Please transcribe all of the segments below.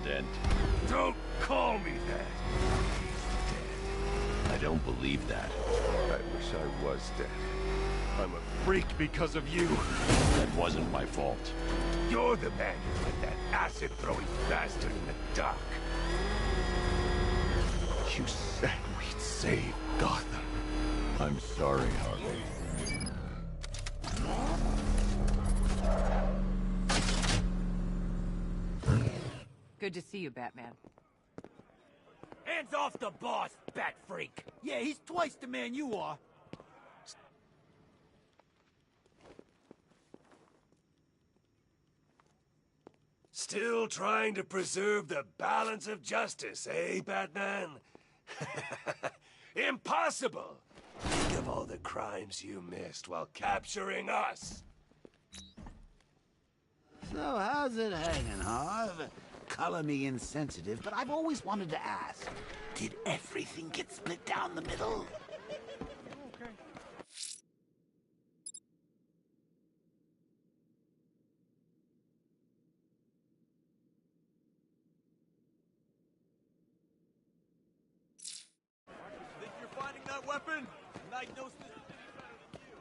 dent. Don't call me that. He's dead. I don't believe that. I wish I was dead. I'm a freak because of you. That wasn't my fault. You're the man who let that acid-throwing bastard in the dock. You said we'd save Gotham. I'm sorry, Harley. Good to see you, Batman. Hands off the boss, bat freak! Yeah, he's twice the man you are. Still trying to preserve the balance of justice, eh, Batman? Impossible! Think of all the crimes you missed while capturing us. So how's it hanging, Harv? Color me insensitive, but I've always wanted to ask. Did everything get split down the middle? Think you're finding that weapon? Night knows this city better than you.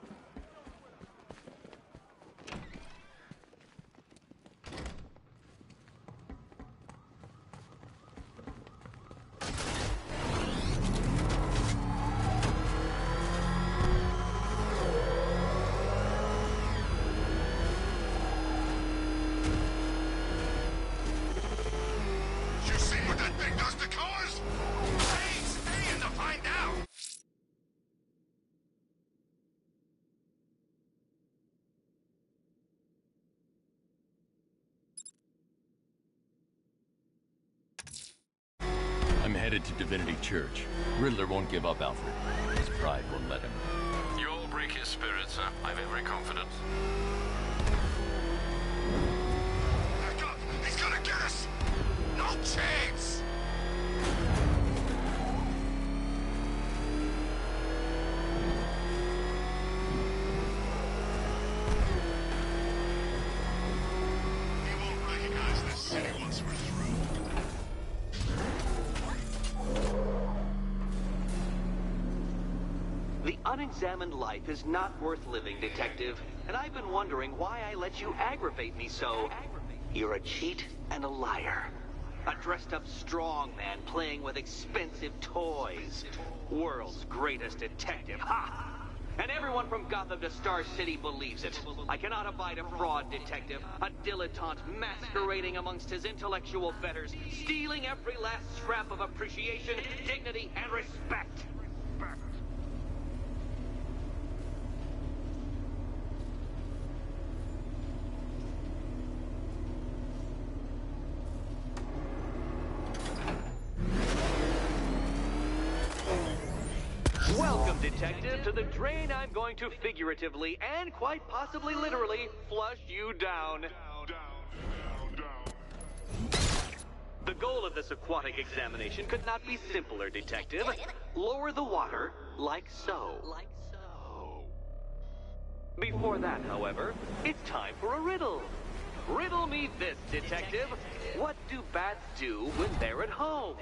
You see what that thing does to cars? Hey, stay in to find out! I'm headed to Divinity Church. Riddler won't give up, Alfred. His pride won't let him. You'll break his spirit, sir. I've every confidence. Back up! He's gonna get us! No chance! He won't recognize this city once we're through. The unexamined life is not worth living, Detective. And I've been wondering why I let you aggravate me so. You're a cheat and a liar. A dressed-up strongman playing with expensive toys. World's greatest detective. Ha! And everyone from Gotham to Star City believes it. I cannot abide a fraud detective, a dilettante masquerading amongst his intellectual betters, stealing every last scrap of appreciation, dignity, and respect. Welcome, Detective, to the drain I'm going to figuratively and quite possibly literally flush you down. The goal of this aquatic examination could not be simpler, Detective. Lower the water like so. Before that, however, it's time for a riddle. Riddle me this, Detective. What do bats do when they're at home?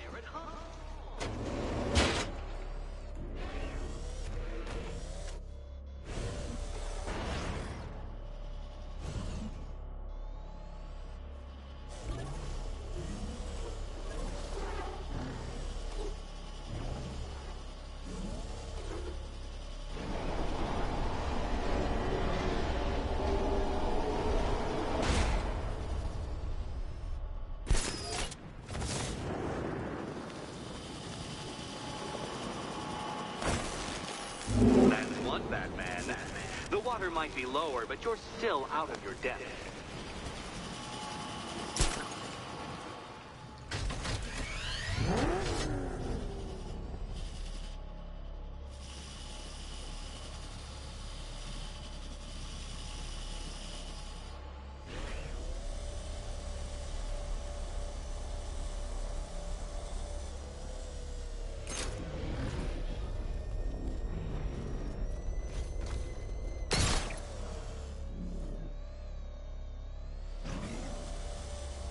That's one, Batman. The water might be lower, but you're still out of your depth.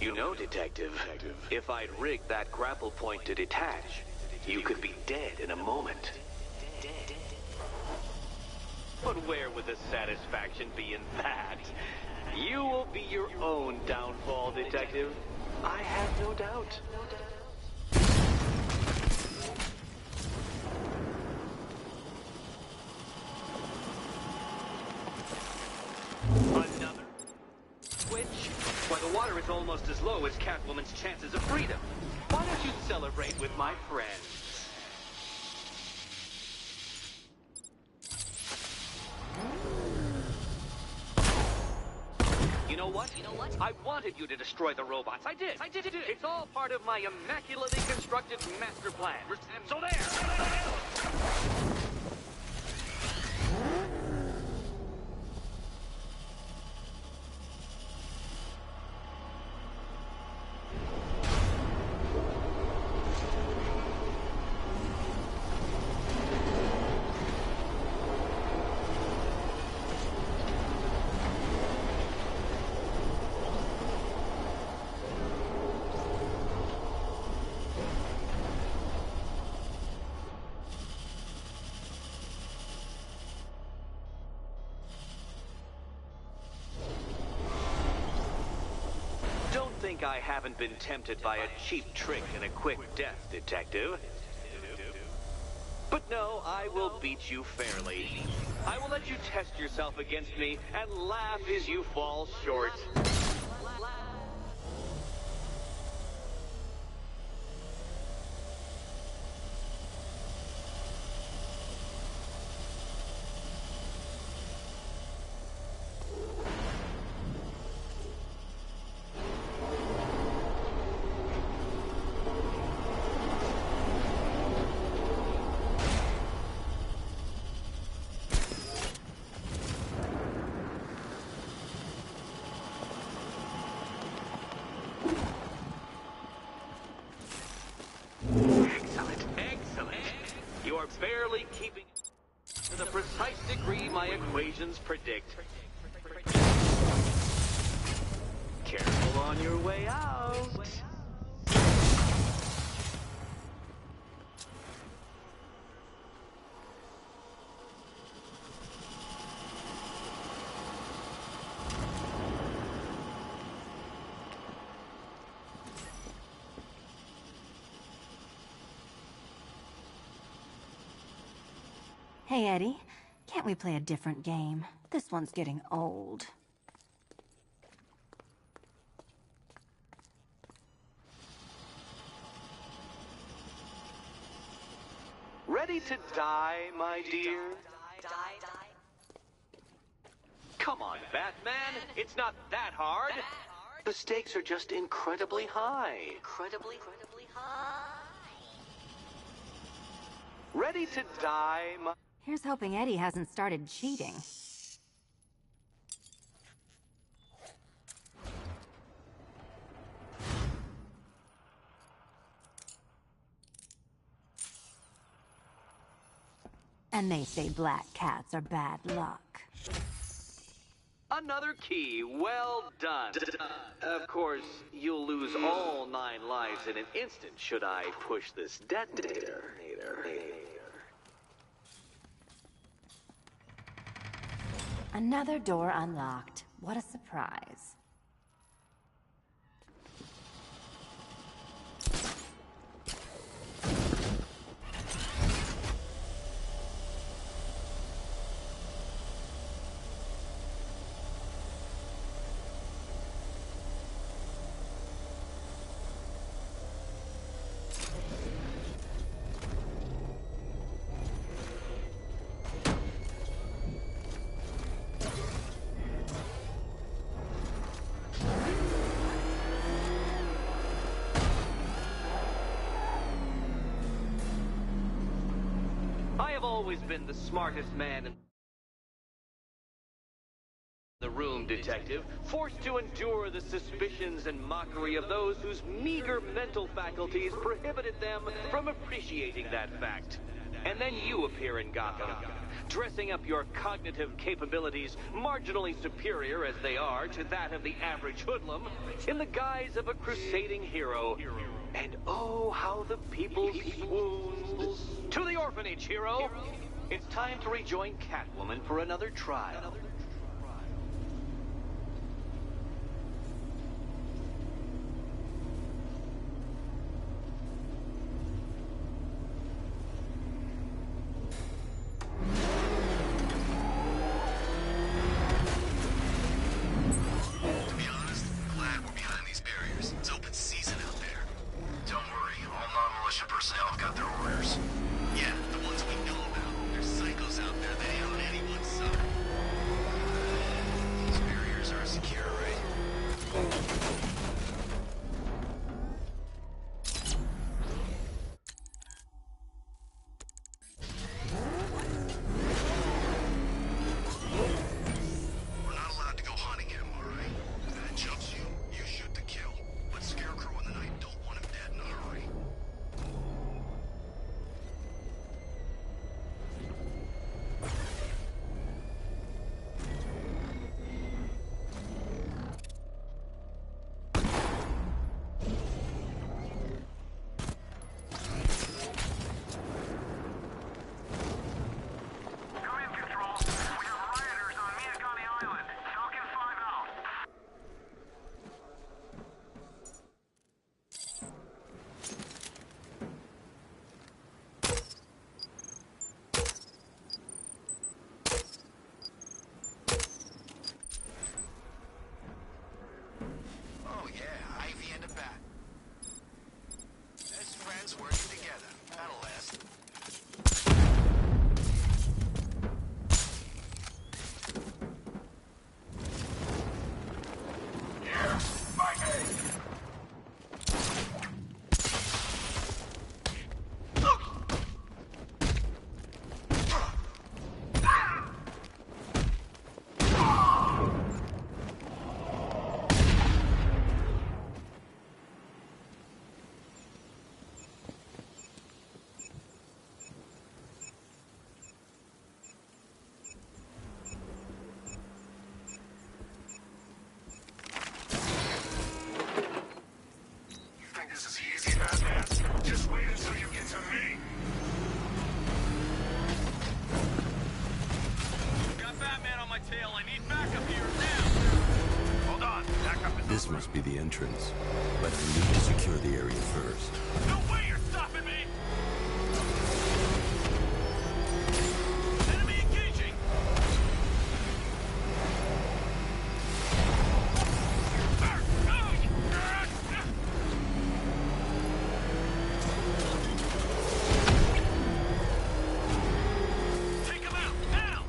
You know, Detective, if I'd rigged that grapple point to detach, you could be dead in a moment. But where would the satisfaction be in that? You will be your own downfall, Detective. I have no doubt. Another switch? Why, the water is almost as low as Catwoman's chances of freedom. Why don't you celebrate with my friends? You know what? I wanted you to destroy the robots. I did. It's all part of my immaculately constructed master plan. So there! Think I haven't been tempted by a cheap trick and a quick death, Detective. But no, I will beat you fairly. I will let you test yourself against me and laugh as you fall short. Barely keeping to the precise degree my equations predict. Careful on your way out. Hey, Eddie. Can't we play a different game? This one's getting old. Ready to die, my dear? Come on, Batman. It's not that hard. The stakes are just incredibly high. Incredibly high. Ready to die, my... Here's hoping Eddie hasn't started cheating. And they say black cats are bad luck. Another key. Well done. Of course, you'll lose all 9 lives in an instant should I push this detonator. Another door unlocked. What a surprise. I've always been the smartest man in the room, Detective, forced to endure the suspicions and mockery of those whose meager mental faculties prohibited them from appreciating that fact. And then you appear in Gotham, dressing up your cognitive capabilities, marginally superior as they are to that of the average hoodlum, in the guise of a crusading hero. And oh, how the people swooned. To the orphanage, hero! It's time to rejoin Catwoman for another trial. This must be the entrance, but we need to secure the area first. No way you're stopping me! Enemy engaging! Take him out, now!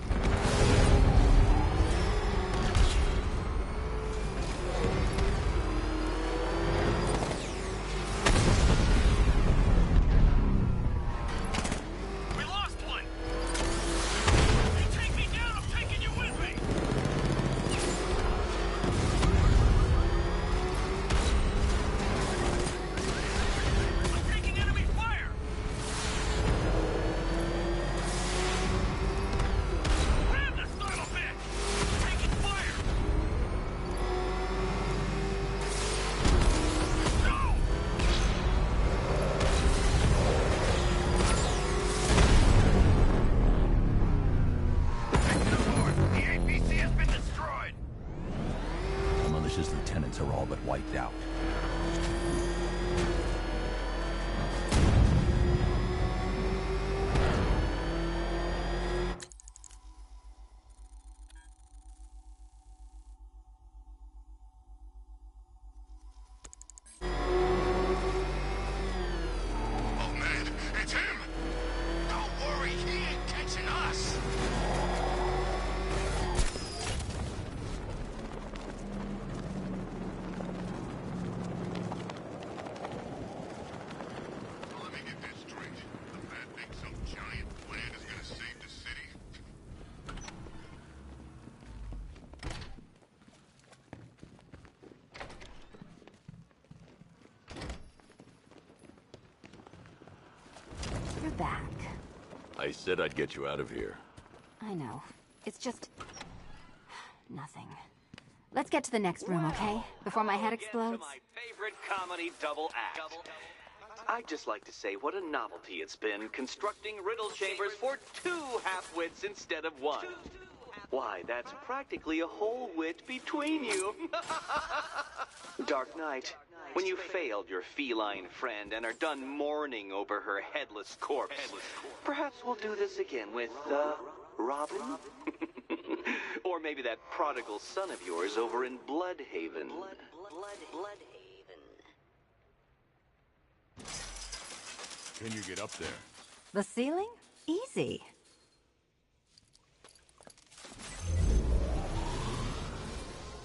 Lieutenants are all but wiped out. Oh man, it's him! Don't worry, he ain't catching us! You're back. I said I'd get you out of here. I know. It's just... nothing. Let's get to the next room, okay? Before my head explodes. My favorite comedy double act. I'd just like to say what a novelty it's been constructing riddle chambers for 2 half-wits instead of 1. Why, that's practically a whole wit between you. Dark Knight, when you failed your feline friend and are done mourning over her headless corpse, perhaps we'll do this again with, Robin? Or maybe that prodigal son of yours over in Bloodhaven. Bloodhaven. Can you get up there? The ceiling? Easy.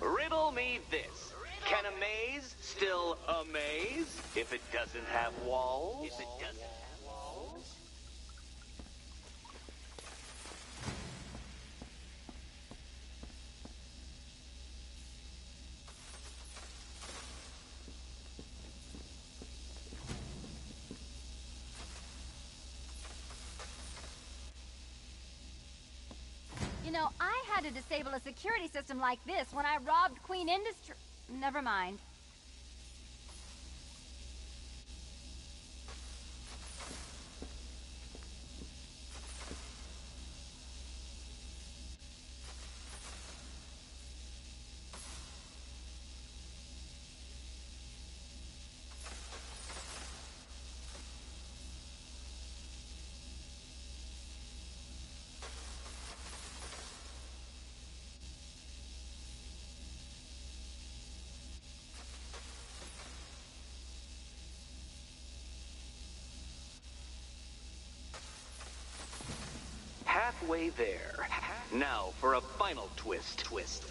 Riddle me this. Can a maze still amaze if it doesn't have walls? You know, I had to disable a security system like this when I robbed Queen Industry. Never mind. Halfway there. Now for a final twist. Twist.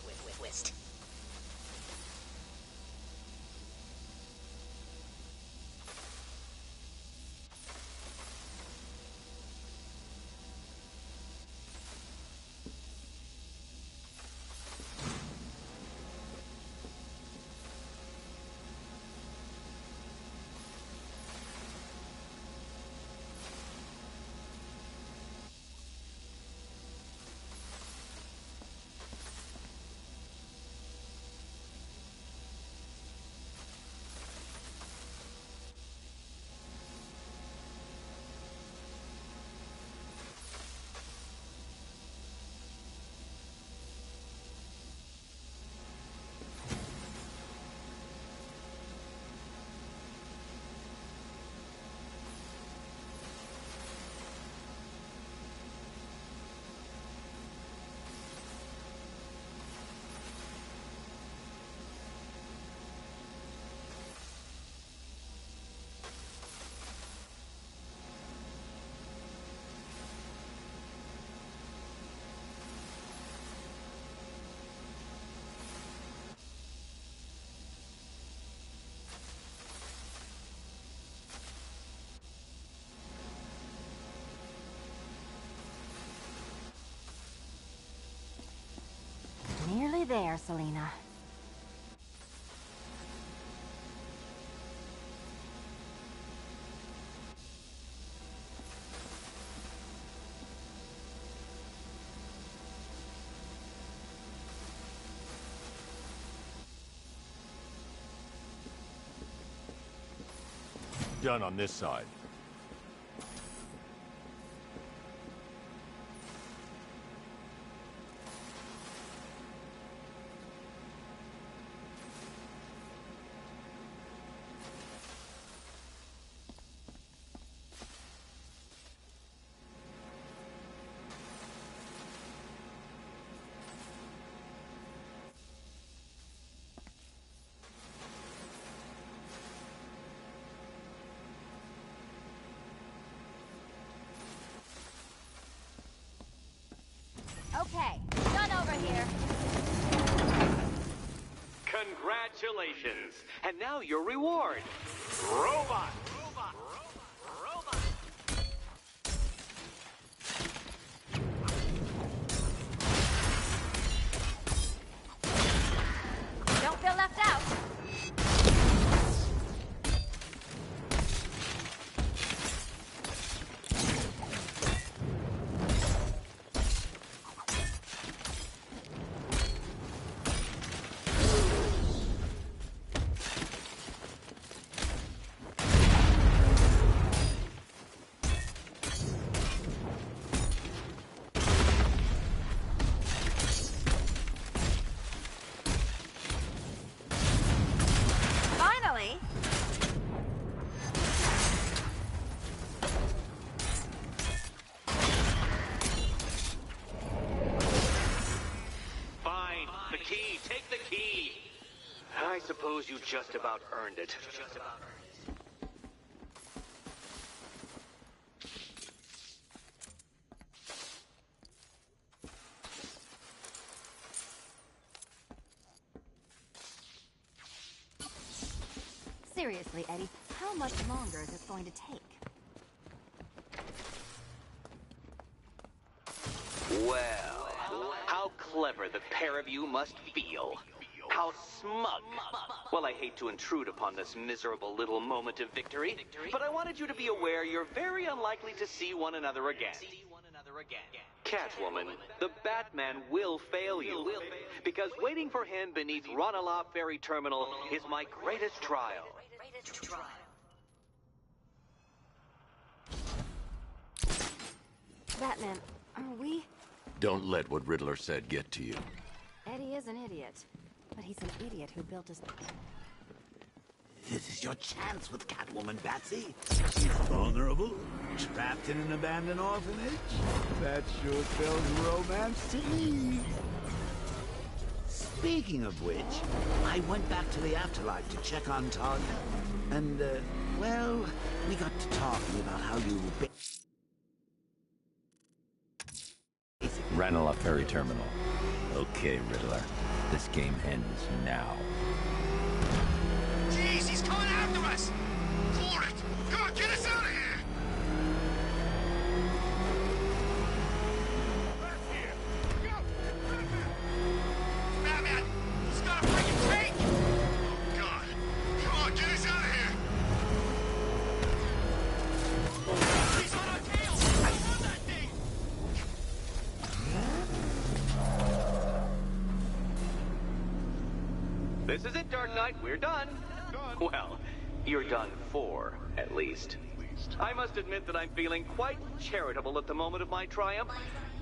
Nearly there, Selena. Done on this side. Okay, done over here. Congratulations. And now your reward. Robot. Don't feel left out. I suppose you just about earned it. Seriously, Eddie, how much longer is this going to take? Well, how clever the pair of you must feel. How smug. Well, I hate to intrude upon this miserable little moment of victory, but I wanted you to be aware you're very unlikely to see one another again. Catwoman, the Batman will fail you, because waiting for him beneath Ranelagh Ferry Terminal is my greatest trial. Batman, are we... Don't let what Riddler said get to you. Eddie is an idiot. But he's an idiot who built his... This is your chance with Catwoman, Batsy. She's vulnerable, trapped in an abandoned orphanage. That sure spells romance to me. Speaking of which, I went back to the afterlife to check on Talia. And, well, we got to talking about how you... Ranelagh Ferry Terminal. Okay, Riddler. This game ends now. Jeez, he's coming after us! For it! Come on, get us out of here! Left here. Go! Batman! He's got a freaking tank! Oh, God. Come on, get us out of here! He's on our tail! I love that thing! This is it, Dark Knight. We're done. Well, you're done for, at least. I must admit that I'm feeling quite charitable at the moment of my triumph.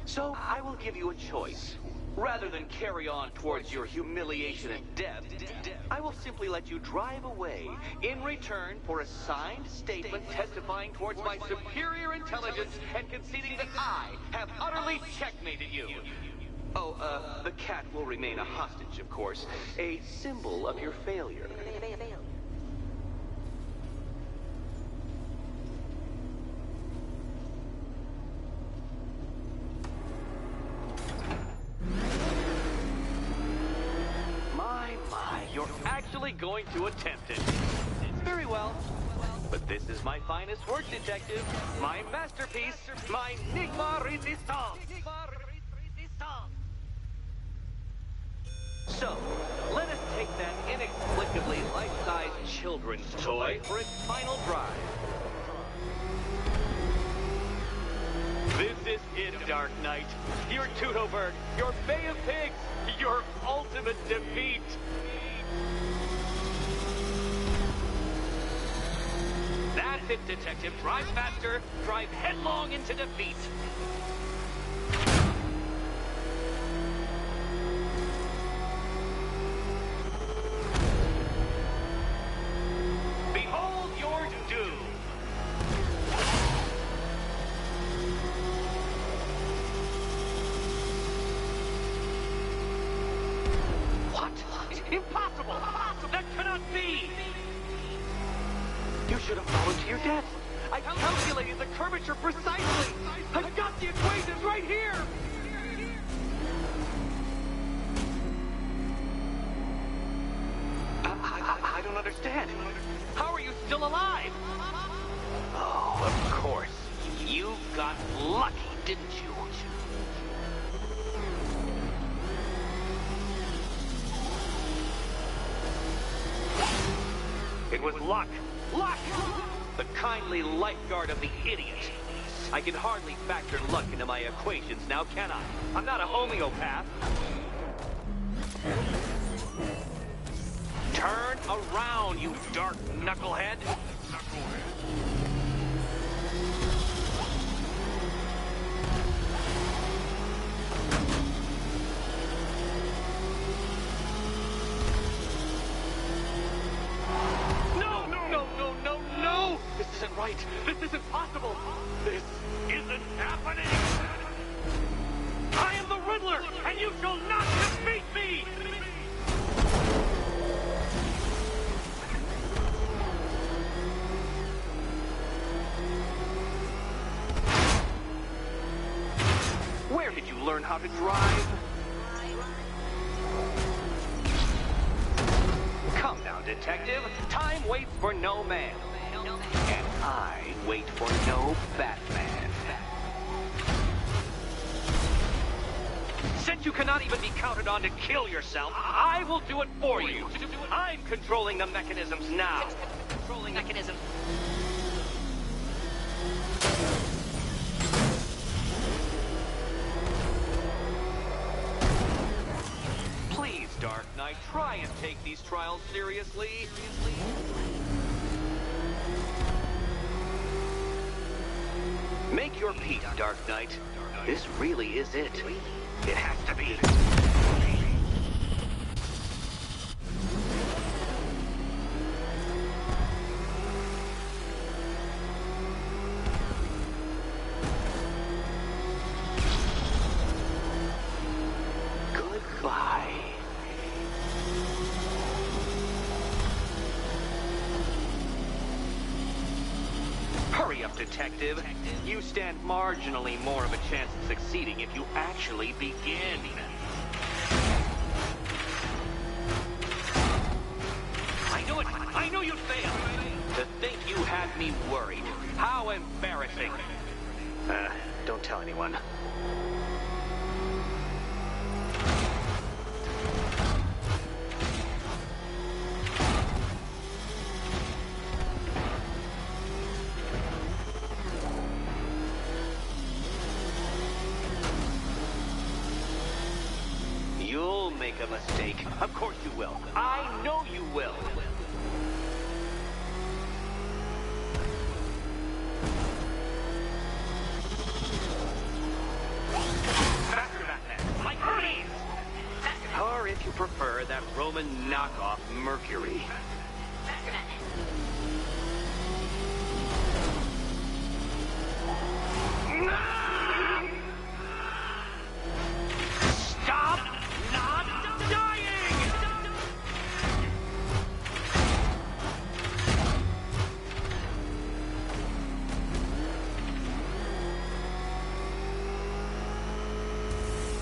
So I will give you a choice. Rather than carry on towards your humiliation and death, I will simply let you drive away in return for a signed statement testifying towards my superior intelligence and conceding that I have utterly checkmated you. Oh, the cat will remain a hostage, of course. A symbol of your failure. My, you're actually going to attempt it. Very well. But this is my finest work, detective. My masterpiece. My Nigma Resistance. So, let us take that inexplicably life-sized children's toy for its final drive. This is it, Dark Knight. Your Tudoberg, your Bay of Pigs, your ultimate defeat. That's it, Detective. Drive faster, drive headlong into defeat. Behold your doom. What? Impossible! That cannot be! You should have fallen to your death. I calculated the curvature precisely. I've got the equations right here. I don't understand. How are you still alive? Oh, of course. You got lucky, didn't you? It was luck. Luck! The kindly lifeguard of the idiot. I can hardly factor luck into my equations now, can I? I'm not a homeopath. Turn around, you dark knucklehead. No! This isn't right. This isn't possible. This isn't happening. I am the Riddler, and you shall not defeat me! to drive? Come now, detective. Time waits for no man. And I wait for no Batman. Since you cannot even be counted on to kill yourself, I will do it for you. I'm controlling the mechanisms now. Controlling mechanisms. Please, Dark Knight, try and take these trials seriously. Make your peace, Dark Knight. This really is it. It has to be. Goodbye. Hurry up, detective. You stand marginally more of a chance of succeeding if you actually begin. I knew it! I knew you'd fail! To think you had me worried. How embarrassing. Don't tell anyone. You'll make a mistake. Of course you will. I know you will. Faster, Batman. Like Hermes. Or if you prefer, that Roman knockoff Mercury. Stop not dying!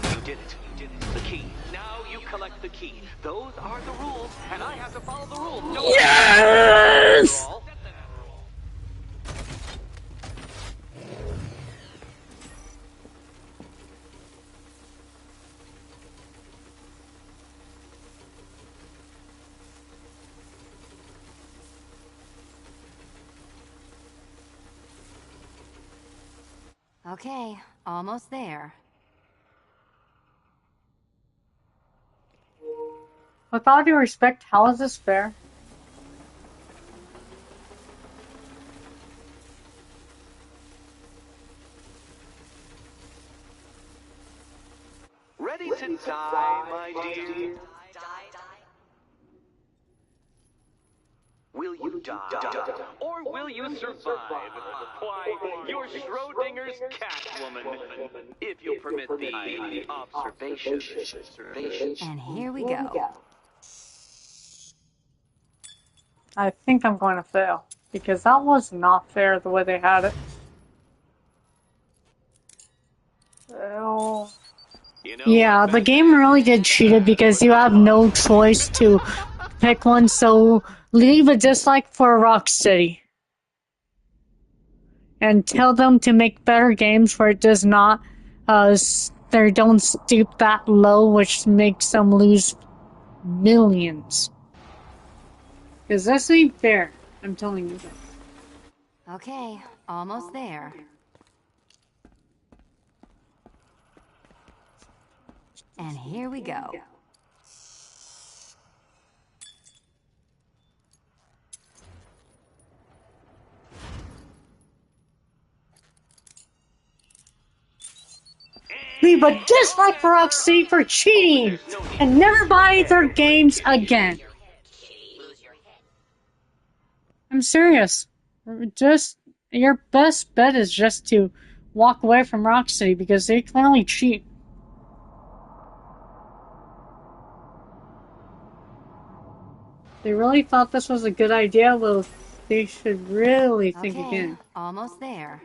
You did it. You did it. The key. Now you collect the key. Those are the rules, and I have to follow the rules. No Yes! Okay, almost there. With all due respect, how is this fair? Ready to die, my dear? Will you die? Or will you survive? Why, you're Schrodinger's Catwoman. If you'll permit the observation. And here we go. I think I'm going to fail, because that was not fair the way they had it. Oh. Yeah, the game really did cheat it because you have no choice to pick one, so leave a dislike for Rocksteady. And tell them to make better games where it does not, they don't stoop that low, which makes them lose millions. Because this ain't fair, I'm telling you that. Okay, almost there. And here we go. Leave a dislike for Rocksteady for cheating! And never buy their games again! I'm serious. Just, your best bet is just to walk away from Rocksteady because they clearly cheat. They really thought this was a good idea, well, they should really think again. Almost there.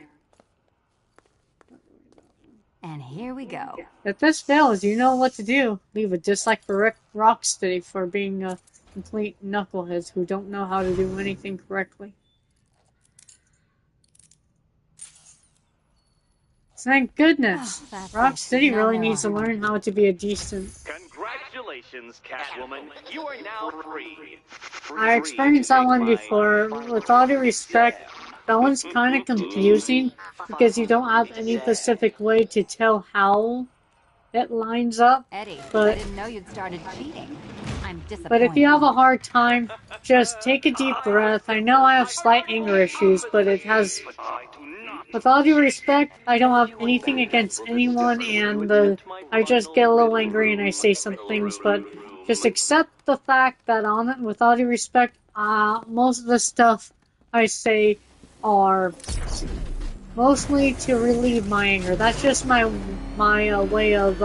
And here we go. If this fails, you know what to do. Leave a dislike for Rocksteady for being a complete knuckleheads who don't know how to do anything correctly. Thank goodness. Rocksteady really needs to learn how to be a decent. Congratulations, Catwoman. You are now free. I experienced that one before. With all due respect, that one's kind of confusing because you don't have any specific way to tell how it lines up. Eddie, but I didn't know you'd started cheating. I'm disappointed. But if you have a hard time, just take a deep breath. I know I have slight anger issues, but it has... With all due respect, I don't have anything against anyone, and I just get a little angry and I say some things, but just accept the fact that with all due respect, most of the stuff I say are mostly to relieve my anger. That's just my way of